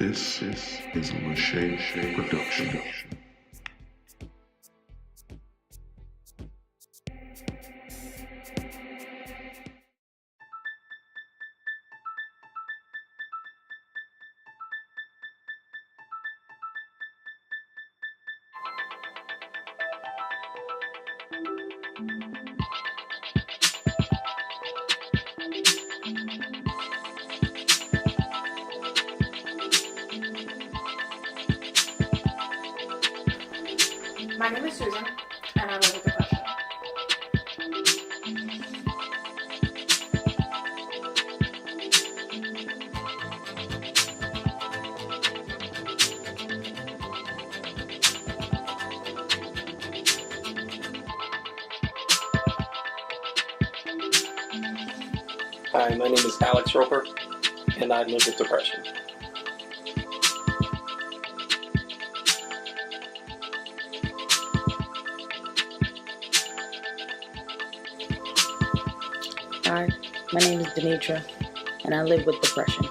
This is a Lachey production. My name is Susan, and I live with depression. Hi, my name is Alex Roper, and I live with depression. Hi, my name is Demetra, and I live with depression.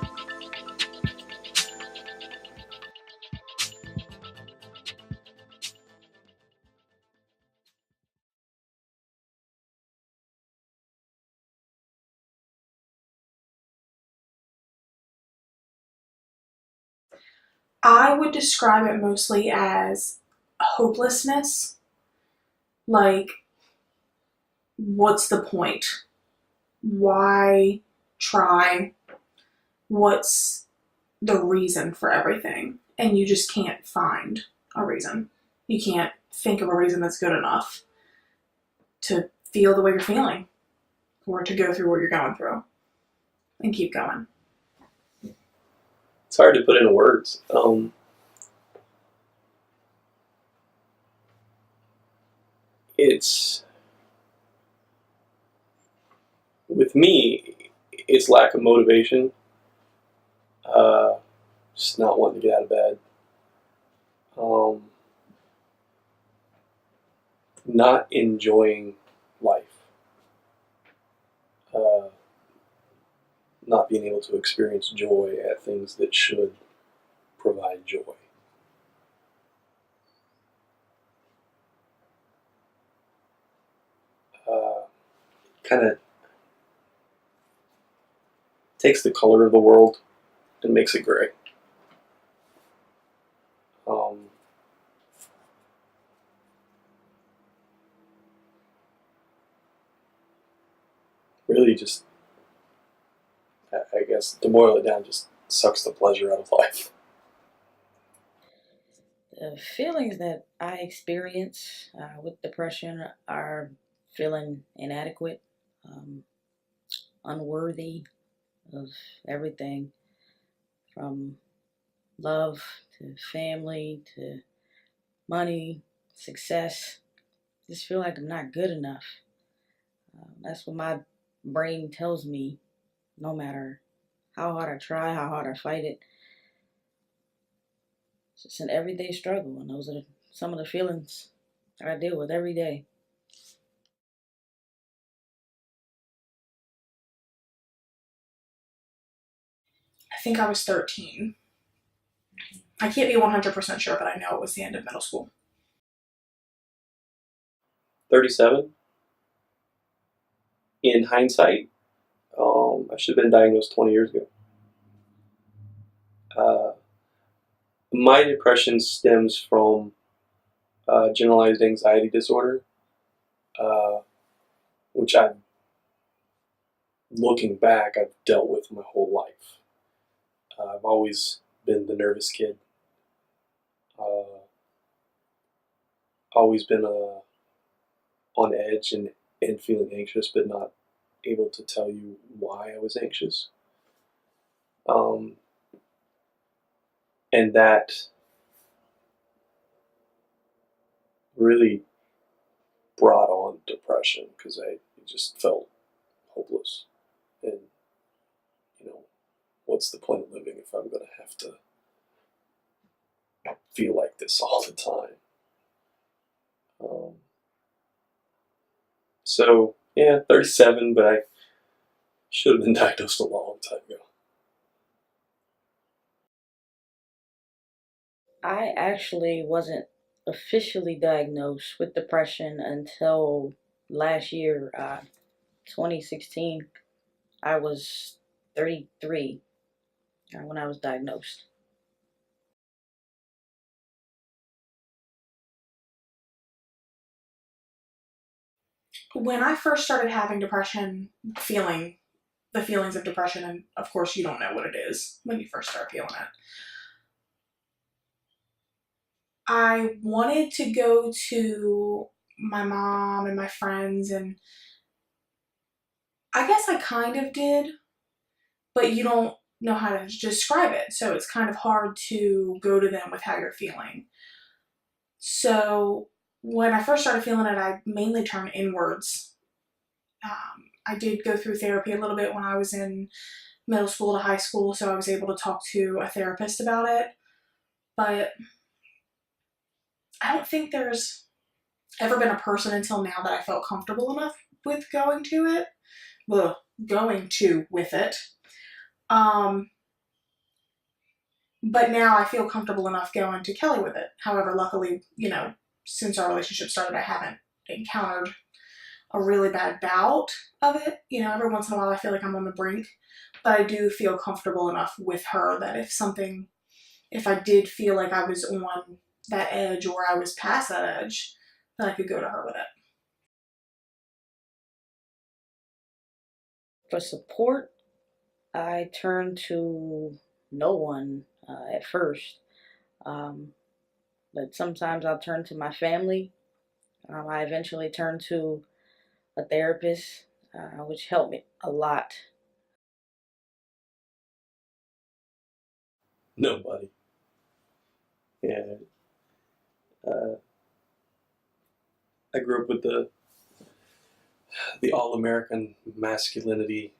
I would describe it mostly as hopelessness. Like, what's the point? Why try? What's the reason for everything? And you just can't find a reason. You can't think of a reason that's good enough to feel the way you're feeling or to go through what you're going through and keep going. It's hard to put into words. With me, it's lack of motivation, just not wanting to get out of bed, not enjoying life, not being able to experience joy at things that should provide joy. Kind of takes the color of the world and makes it gray. Really just, I guess, to boil it down, just sucks the pleasure out of life. The feelings that I experience with depression are feeling inadequate, unworthy of everything, from love to family to money, success. Just feel like I'm not good enough. That's what my brain tells me, no matter how hard I try, how hard I fight it. It's just an everyday struggle, and those are some of the feelings that I deal with every day. I think I was 13. I can't be 100% sure, but I know it was the end of middle school. 37. In hindsight, I should have been diagnosed 20 years ago. My depression stems from generalized anxiety disorder, which looking back, I've dealt with my whole life. I've always been the nervous kid. Always been on edge and feeling anxious, but not able to tell you why I was anxious. And that really brought on depression because I just felt hopeless. And, what's the point of living if I'm going to have to feel like this all the time? So, yeah, 37, but I should have been diagnosed a long time ago. I actually wasn't officially diagnosed with depression until last year, 2016. I was 33 when I was diagnosed. When I first started having depression, feeling the feelings of depression, and of course you don't know what it is when you first start feeling it, I wanted to go to my mom and my friends, and I guess I kind of did, but you don't know how to describe it, so it's kind of hard to go to them with how you're feeling. So when I first started feeling it, I mainly turned inwards. I did go through therapy a little bit when I was in middle school to high school, so I was able to talk to a therapist about it. But I don't think there's ever been a person until now that I felt comfortable enough with going to it. Well, going to with it. But now I feel comfortable enough going to Kelly with it. However, luckily, since our relationship started, I haven't encountered a really bad bout of it. Every once in a while I feel like I'm on the brink, but I do feel comfortable enough with her that if I did feel like I was on that edge or I was past that edge, then I could go to her with it. For support, I turned to no one at first. But sometimes I'll turn to my family. I eventually turned to a therapist, which helped me a lot. Nobody. Yeah. I grew up with the all-American masculinity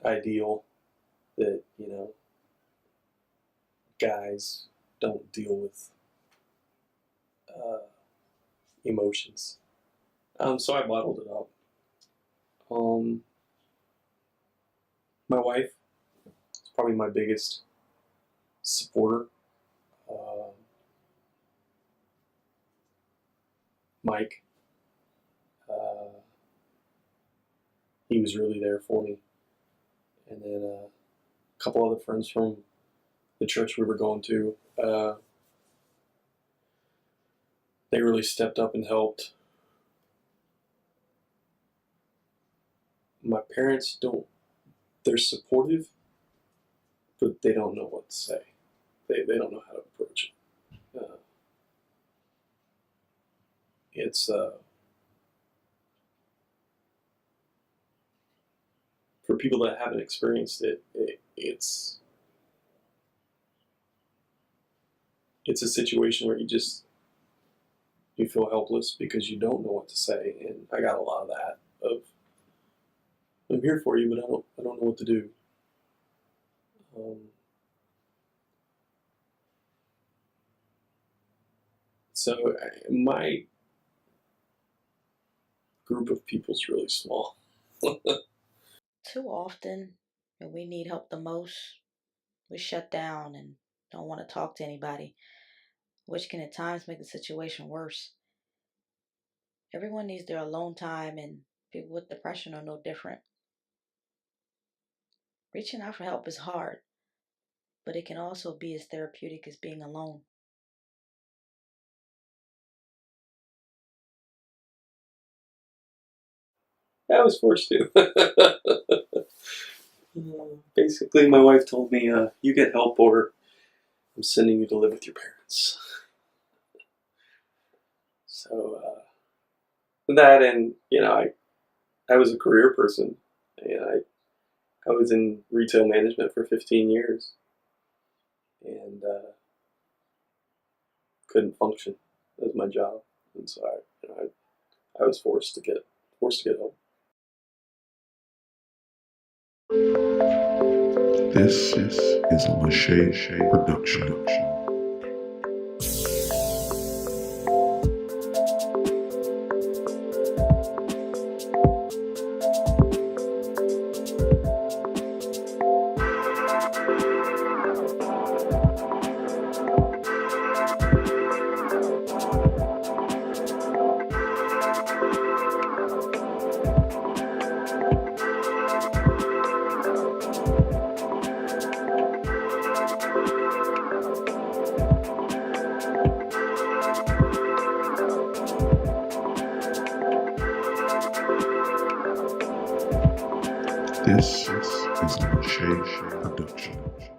ideal that, guys don't deal with emotions. So I bottled it up. My wife is probably my biggest supporter. Mike, he was really there for me. And then a couple other friends from the church we were going to, they really stepped up and helped. My parents they're supportive, but they don't know what to say. They don't know how to approach it. It's for people that haven't experienced it, it's a situation where you feel helpless because you don't know what to say, and I got a lot of that. I'm here for you, but I don't know what to do. So my group of people is really small. Too often, when we need help the most, we shut down and don't want to talk to anybody, which can at times make the situation worse. Everyone needs their alone time, and people with depression are no different. Reaching out for help is hard, but it can also be as therapeutic as being alone. I was forced to. Basically, my wife told me, you get help or I'm sending you to live with your parents. So, that, and, I was a career person, and I was in retail management for 15 years, and couldn't function as my job, and so I was forced to get help. This is a Lachey production. This is a Lachey production.